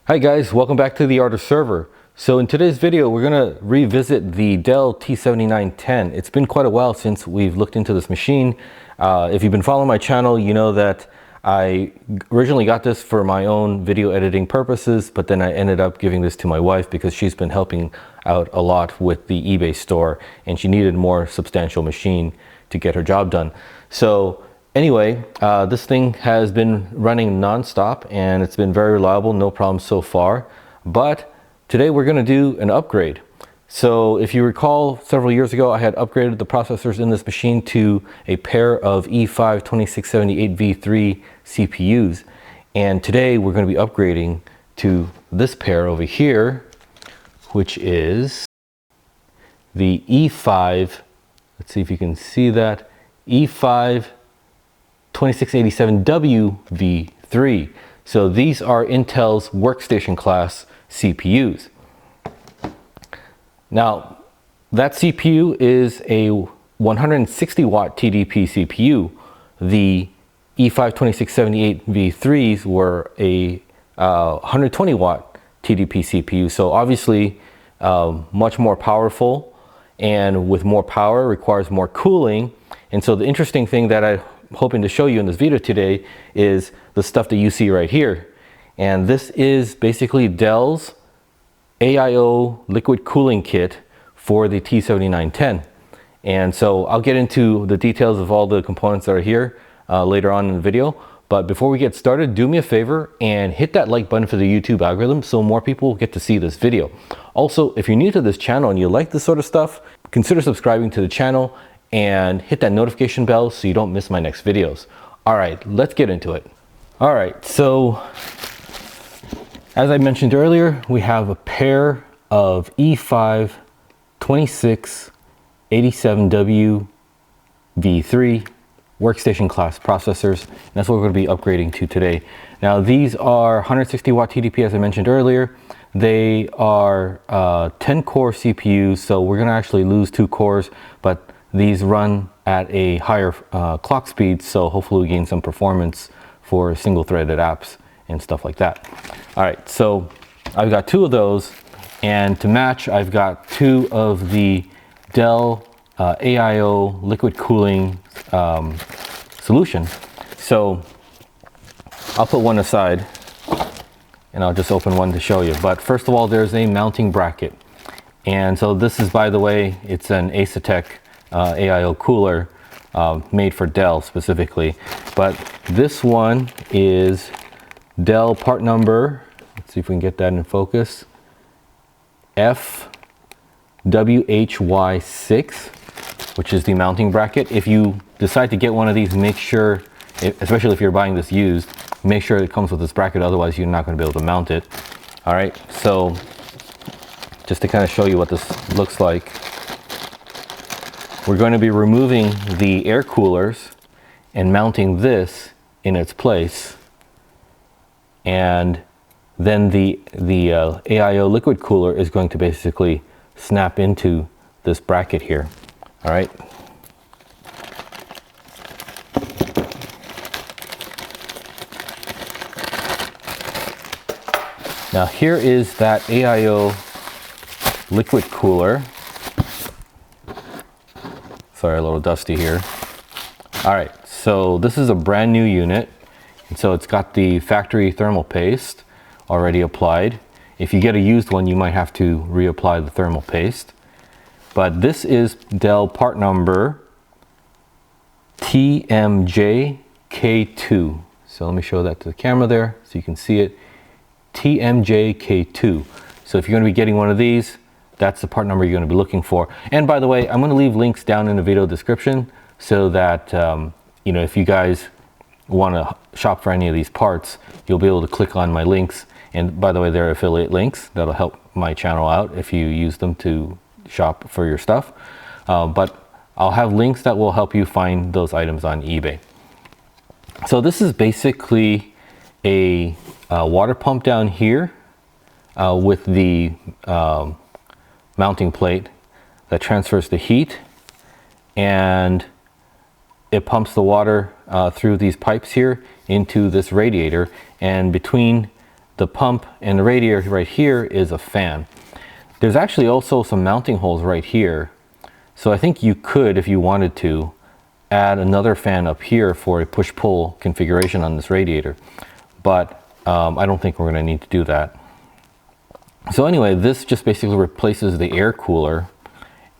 Hi guys, welcome back to the Art of Server. So in today's video, we're going to revisit the Dell T7910. It's been quite a while since we've looked into this machine. If you've been following my channel, you know that I originally got this for my own video editing purposes, but then I ended up giving this to my wife because she's been helping out a lot with the eBay store and she needed a more substantial machine to get her job done. So anyway, this thing has been running non-stop and it's been very reliable, no problems so far. But today we're going to do an upgrade. So if you recall, several years ago I had upgraded the processors in this machine to a pair of E5-2678v3 CPUs. And today we're going to be upgrading to this pair over here, which is the E5, let's see if you can see that, E5-2687W3. So these are Intel's workstation class CPUs. Now, that CPU is a 160 watt TDP CPU. The E5-2678v3s were a 120 watt TDP CPU. So obviously much more powerful, and with more power requires more cooling. And so the interesting thing that I'm hoping to show you in this video today is the stuff that you see right here. And this is basically Dell's AIO liquid cooling kit for the T7910. And so I'll get into the details of all the components that are here later on in the video. But before we get started, do me a favor and hit that like button for the YouTube algorithm so more people get to see this video. Also, if you're new to this channel and you like this sort of stuff, consider subscribing to the channel and hit that notification bell so you don't miss my next videos. All right, let's get into it. All right, so as I mentioned earlier, we have a pair of E5-2687W3 workstation class processors. And that's what we're going to be upgrading to today. Now these are 160 watt TDP, as I mentioned earlier. They are 10 core CPUs, so we're going to actually lose 2 cores, but these run at a higher clock speed, so hopefully we gain some performance for single threaded apps and stuff like that. All right, so I've got 2 of those, and to match I've got 2 of the Dell AIO liquid cooling solution. So I'll put one aside and I'll just open one to show you. But first of all, there's a mounting bracket. And so this is, by the way, it's an Asetek AIO cooler made for Dell specifically. But this one is Dell part number, let's see if we can get that in focus, FWHY6, which is the mounting bracket. If you decide to get one of these, make sure, especially if you're buying this used, make sure it comes with this bracket, otherwise you're not going to be able to mount it. All right, so just to kind of show you what this looks like, we're going to be removing the air coolers and mounting this in its place. And then the AIO liquid cooler is going to basically snap into this bracket here. All right. Now here is that AIO liquid cooler. Sorry, a little dusty here. All right, so this is a brand new unit. And so it's got the factory thermal paste already applied. If you get a used one, you might have to reapply the thermal paste. But this is Dell part number TMJK2. So let me show that to the camera there so you can see it. TMJK2. So if you're going to be getting one of these, that's the part number you're going to be looking for. And by the way, I'm going to leave links down in the video description so that you know, if you guys want to shop for any of these parts, you'll be able to click on my links. And by the way, they're affiliate links that'll help my channel out if you use them to shop for your stuff. But I'll have links that will help you find those items on eBay. So this is basically a water pump down here with the mounting plate that transfers the heat, and it pumps the water through these pipes here into this radiator, and between the pump and the radiator right here is a fan. There's actually also some mounting holes right here. So I think you could, if you wanted to, add another fan up here for a push-pull configuration on this radiator. But I don't think we're going to need to do that. So anyway, this just basically replaces the air cooler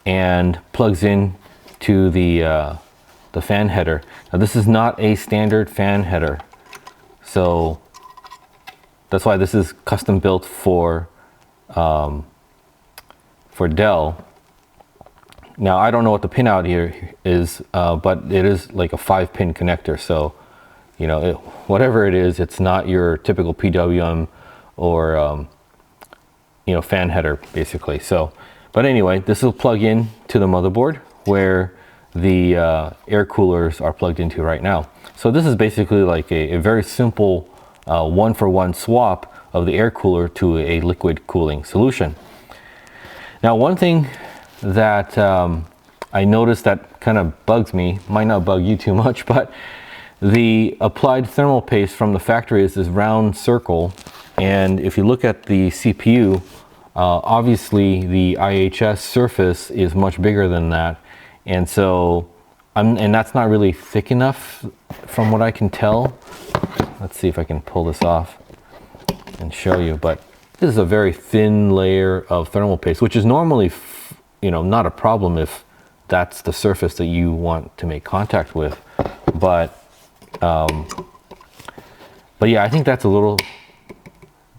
and plugs in to the fan header. Now this is not a standard fan header, so that's why this is custom built for Dell. Now I don't know what the pin out here is, but it is like a 5-pin connector. So, you know, whatever it is, it's not your typical PWM or you know, fan header basically. So, but anyway, this will plug in to the motherboard where the air coolers are plugged into right now. So this is basically like a very simple one-for-one swap of the air cooler to a liquid cooling solution. Now, one thing that I noticed that kind of bugs me, might not bug you too much, but the applied thermal paste from the factory is this round circle. And if you look at the CPU, obviously the IHS surface is much bigger than that. And so, and that's not really thick enough from what I can tell. Let's see if I can pull this off and show you. But this is a very thin layer of thermal paste, which is normally, you know, not a problem if that's the surface that you want to make contact with. But yeah, I think that's a little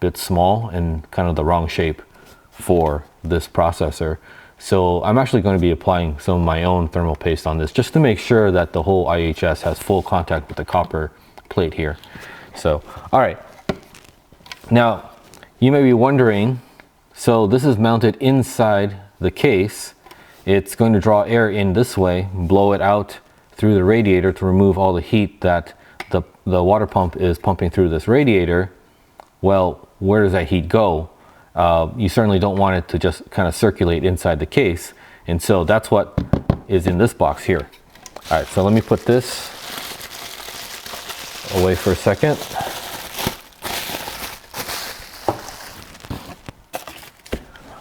bit small and kind of the wrong shape for this processor. So I'm actually going to be applying some of my own thermal paste on this just to make sure that the whole IHS has full contact with the copper plate here. So, all right. Now, you may be wondering, so this is mounted inside the case. It's going to draw air in this way, blow it out through the radiator to remove all the heat that the water pump is pumping through this radiator. Well, where does that heat go? You certainly don't want it to just kind of circulate inside the case. And so that's what is in this box here. All right, so let me put this away for a second.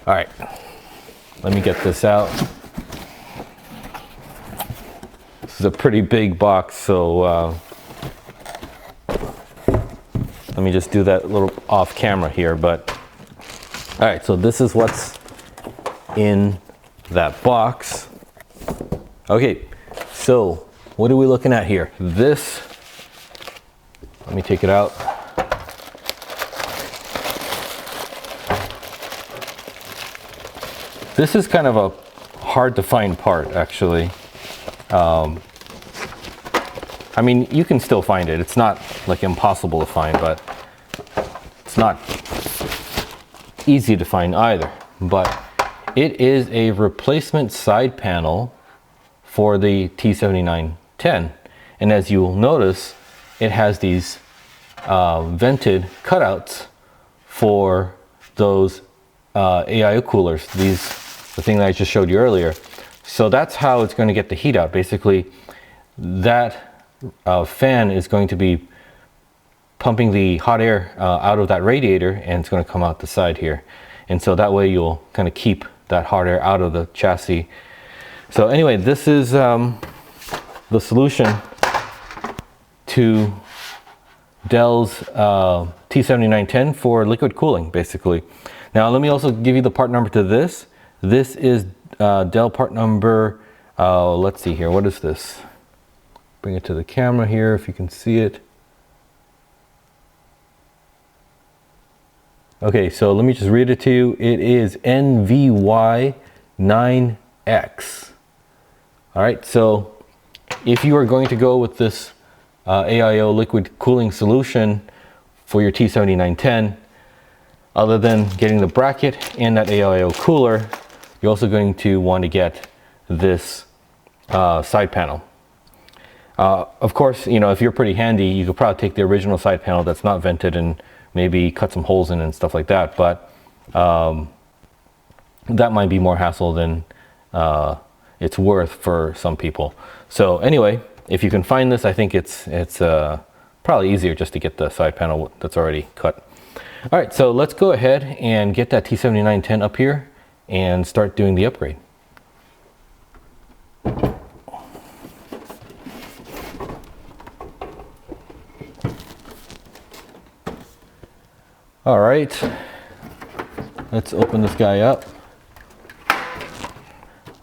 All right, let me get this out. This is a pretty big box, so let me just do that a little off camera here. But all right, so this is what's in that box. Okay, so what are we looking at here? This, let me take it out. This is kind of a hard to find part, actually. I mean, you can still find it. It's not like impossible to find, but it's not easy to find either. But it is a replacement side panel for the T7910. And as you'll notice, it has these vented cutouts for those AIO coolers, the thing that I just showed you earlier. So that's how it's going to get the heat out. Basically, that fan is going to be pumping the hot air out of that radiator, and it's going to come out the side here. And so that way you'll kind of keep that hot air out of the chassis. So anyway, this is the solution to Dell's T7910 for liquid cooling, basically. Now let me also give you the part number to this. This is Dell part number, let's see here, what is this? Bring it to the camera here if you can see it. Okay, so let me just read it to you. It is NVY9X. All right, so if you are going to go with this AIO liquid cooling solution for your T7910, other than getting the bracket and that AIO cooler, you're also going to want to get this side panel. Of course, you know, if you're pretty handy, you could probably take the original side panel that's not vented and maybe cut some holes in and stuff like that. But that might be more hassle than it's worth for some people. So anyway, if you can find this, I think it's probably easier just to get the side panel that's already cut. All right, so let's go ahead and get that T7910 up here and start doing the upgrade. All right, let's open this guy up.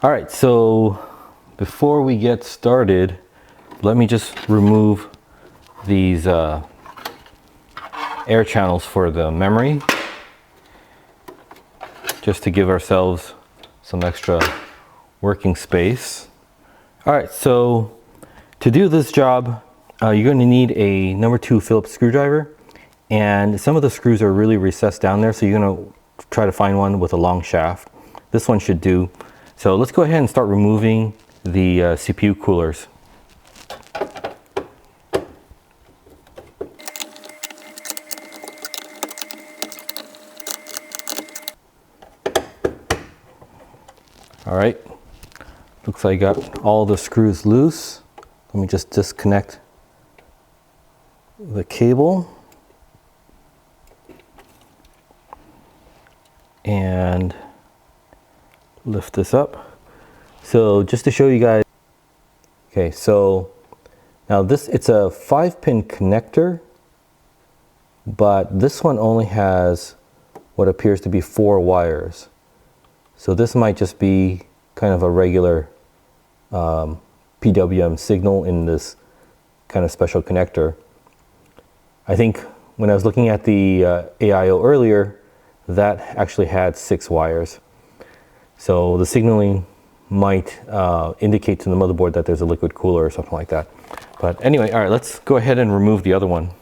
All right, so before we get started, let me just remove these air channels for the memory, just to give ourselves some extra working space. All right, so to do this job, you're going to need a number 2 Phillips screwdriver, and some of the screws are really recessed down there, so you're going to try to find one with a long shaft. This one should do. So let's go ahead and start removing the CPU coolers. All right, looks like I got all the screws loose. Let me just disconnect the cable. And lift this up. So just to show you guys, okay, so now it's a 5-pin connector, but this one only has what appears to be 4 wires. So this might just be kind of a regular PWM signal in this kind of special connector. I think when I was looking at the AIO earlier, that actually had 6 wires. So the signaling might indicate to the motherboard that there's a liquid cooler or something like that. But anyway, all right, let's go ahead and remove the other one.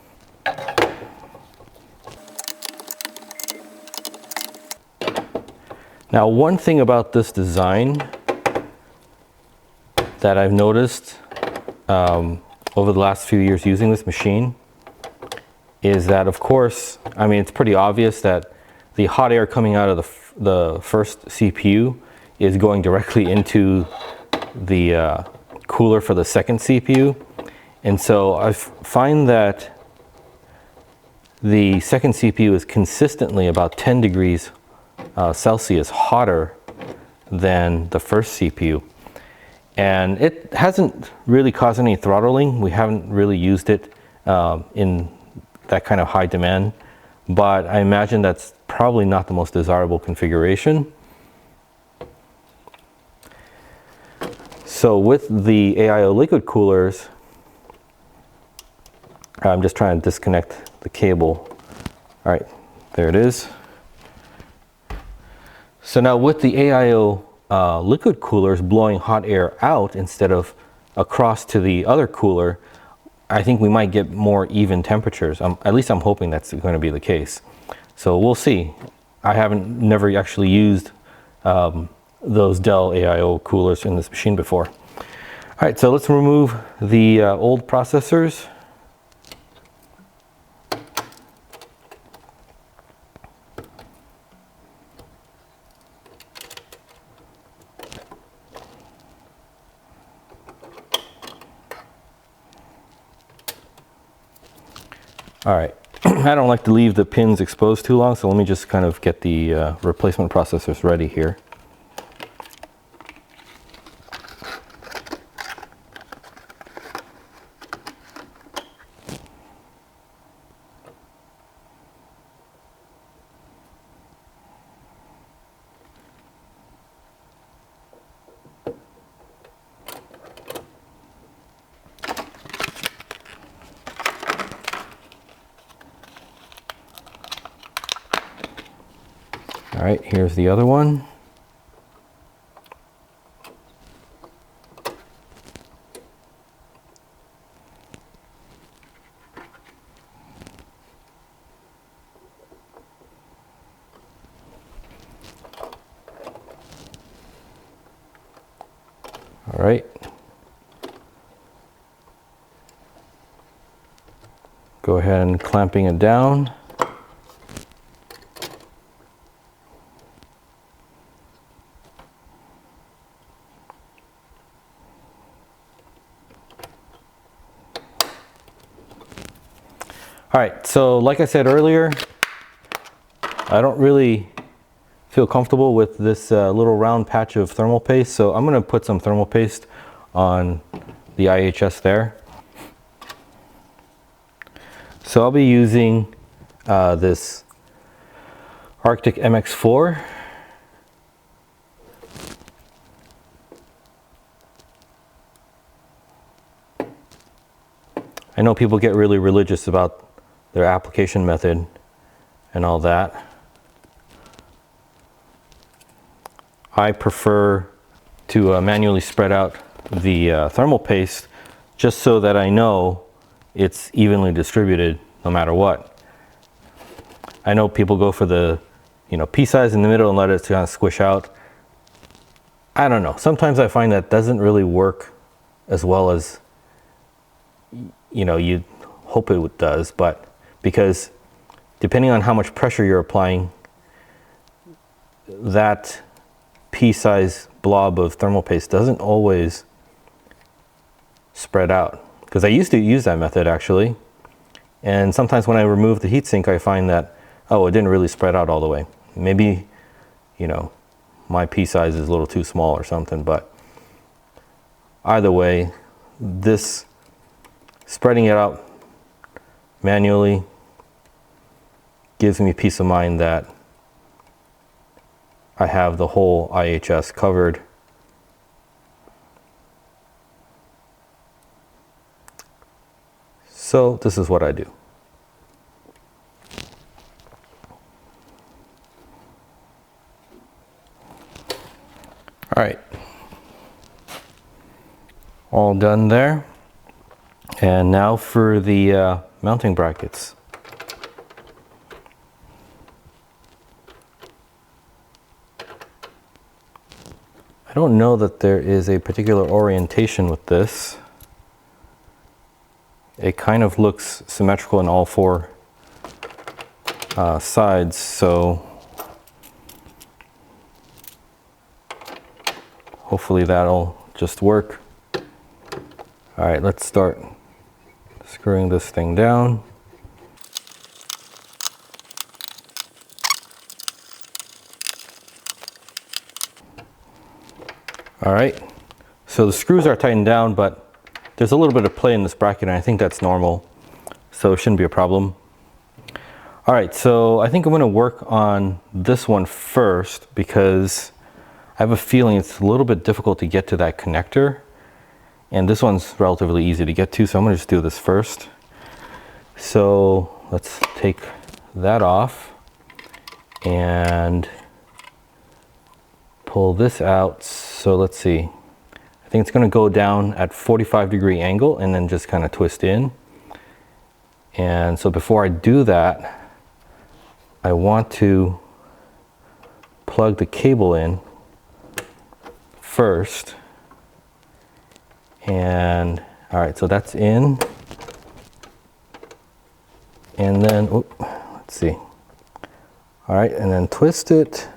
Now, one thing about this design that I've noticed over the last few years using this machine is that, of course, I mean, it's pretty obvious that the hot air coming out of the first CPU is going directly into the cooler for the second CPU. And so I find that the second CPU is consistently about 10 degrees Celsius hotter than the first CPU. And it hasn't really caused any throttling. We haven't really used it in that kind of high demand, but I imagine that's probably not the most desirable configuration. So with the AIO liquid coolers, I'm just trying to disconnect the cable. All right, there it is. So now with the AIO liquid coolers blowing hot air out instead of across to the other cooler, I think we might get more even temperatures. At least I'm hoping that's going to be the case. So we'll see. I haven't never actually used those Dell AIO coolers in this machine before. All right, so let's remove the old processors. All right, I don't like to leave the pins exposed too long, so let me just kind of get the replacement processors ready here. All right, here's the other one. All right. Go ahead and clamping it down. All right, so like I said earlier, I don't really feel comfortable with this little round patch of thermal paste, so I'm going to put some thermal paste on the IHS there. So I'll be using this Arctic MX4. I know people get really religious about their application method and all that. I prefer to manually spread out the thermal paste just so that I know it's evenly distributed no matter what. I know people go for the pea size in the middle and let it kind of squish out. I don't know. Sometimes I find that doesn't really work as well as you'd hope it does, but because depending on how much pressure you're applying, that pea-size blob of thermal paste doesn't always spread out. Because I used to use that method actually, and sometimes when I remove the heatsink I find that, oh, it didn't really spread out all the way. Maybe, my pea size is a little too small or something, but either way, this spreading it out manually gives me peace of mind that I have the whole IHS covered. So this is what I do. All right, all done there. And now for the mounting brackets. I don't know that there is a particular orientation with this. It kind of looks symmetrical in all four sides, so hopefully that'll just work. All right, let's start screwing this thing down. All right, so the screws are tightened down, but there's a little bit of play in this bracket, and I think that's normal, so it shouldn't be a problem. All right, so I think I'm going to work on this one first because I have a feeling it's a little bit difficult to get to that connector. And this one's relatively easy to get to, so I'm going to just do this first. So let's take that off and pull this out. So let's see. I think it's going to go down at 45-degree angle and then just kind of twist in. And so before I do that, I want to plug the cable in first. And all right, so that's in, and then let's see. All right, and then twist it.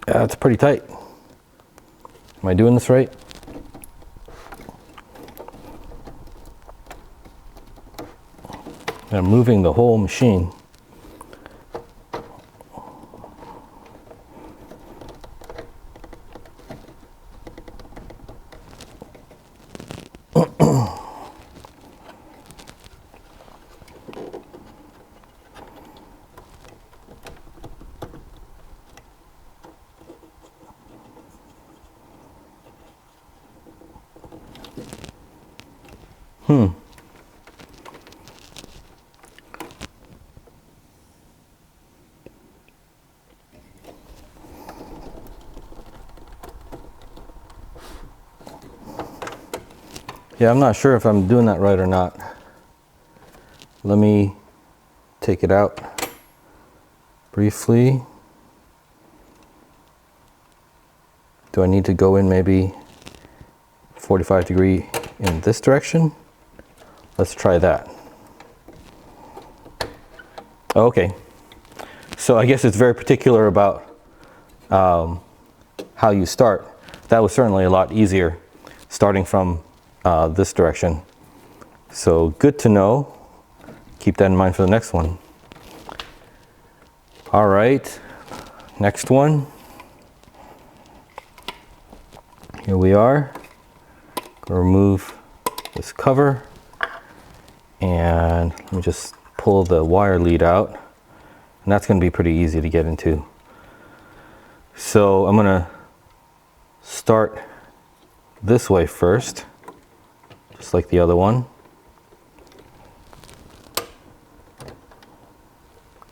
Yeah, it's pretty tight. Am I doing this right? I'm moving the whole machine. Yeah, I'm not sure if I'm doing that right or not. Let me take it out briefly. Do I need to go in maybe 45 degree in this direction? Let's try that. Okay, so I guess it's very particular about how you start. That was certainly a lot easier starting from this direction. So good to know. keep that in mind for the next one. All right, next one. Here we are. Gonna remove this cover, and let me just pull the wire lead out, and that's gonna be pretty easy to get into. So I'm gonna start this way first, just like the other one.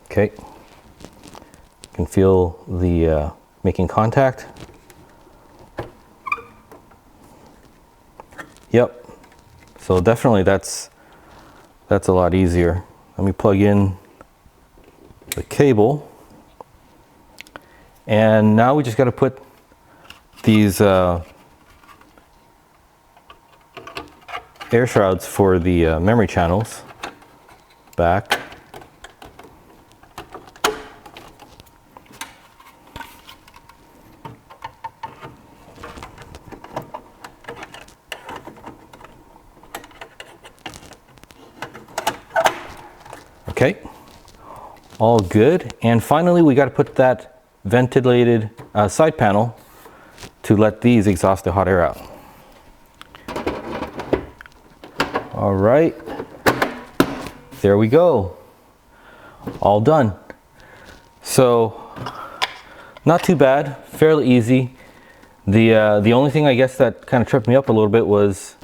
Okay, you can feel the making contact. Yep, so definitely that's a lot easier. Let me plug in the cable, and now we just got to put these air shrouds for the memory channels back. Okay, all good. And finally, we got to put that ventilated side panel to let these exhaust the hot air out. All right, there we go. All done. So, not too bad, fairly easy. The only thing I guess that kind of tripped me up a little bit was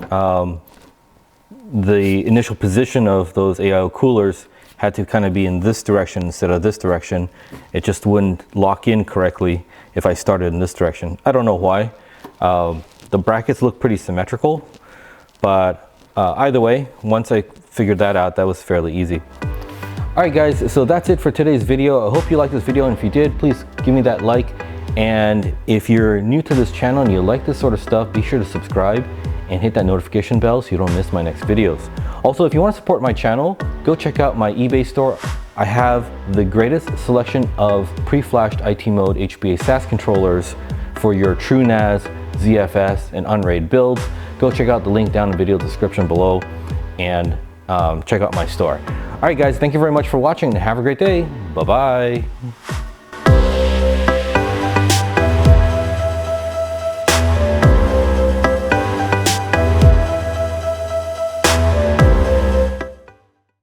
the initial position of those AIO coolers had to kind of be in this direction instead of this direction. It just wouldn't lock in correctly if I started in this direction. I don't know why. The brackets look pretty symmetrical, but either way, once I figured that out, that was fairly easy. All right guys, so that's it for today's video. I hope you liked this video, and if you did, please give me that like. And if you're new to this channel and you like this sort of stuff, be sure to subscribe and hit that notification bell so you don't miss my next videos. Also, if you want to support my channel, go check out my eBay store. I have the greatest selection of pre-flashed IT mode HBA SAS controllers for your true NAS, ZFS, and Unraid builds. Go check out the link down in the video description below, and check out my store. All right guys, thank you very much for watching, and have a great day. Bye-bye.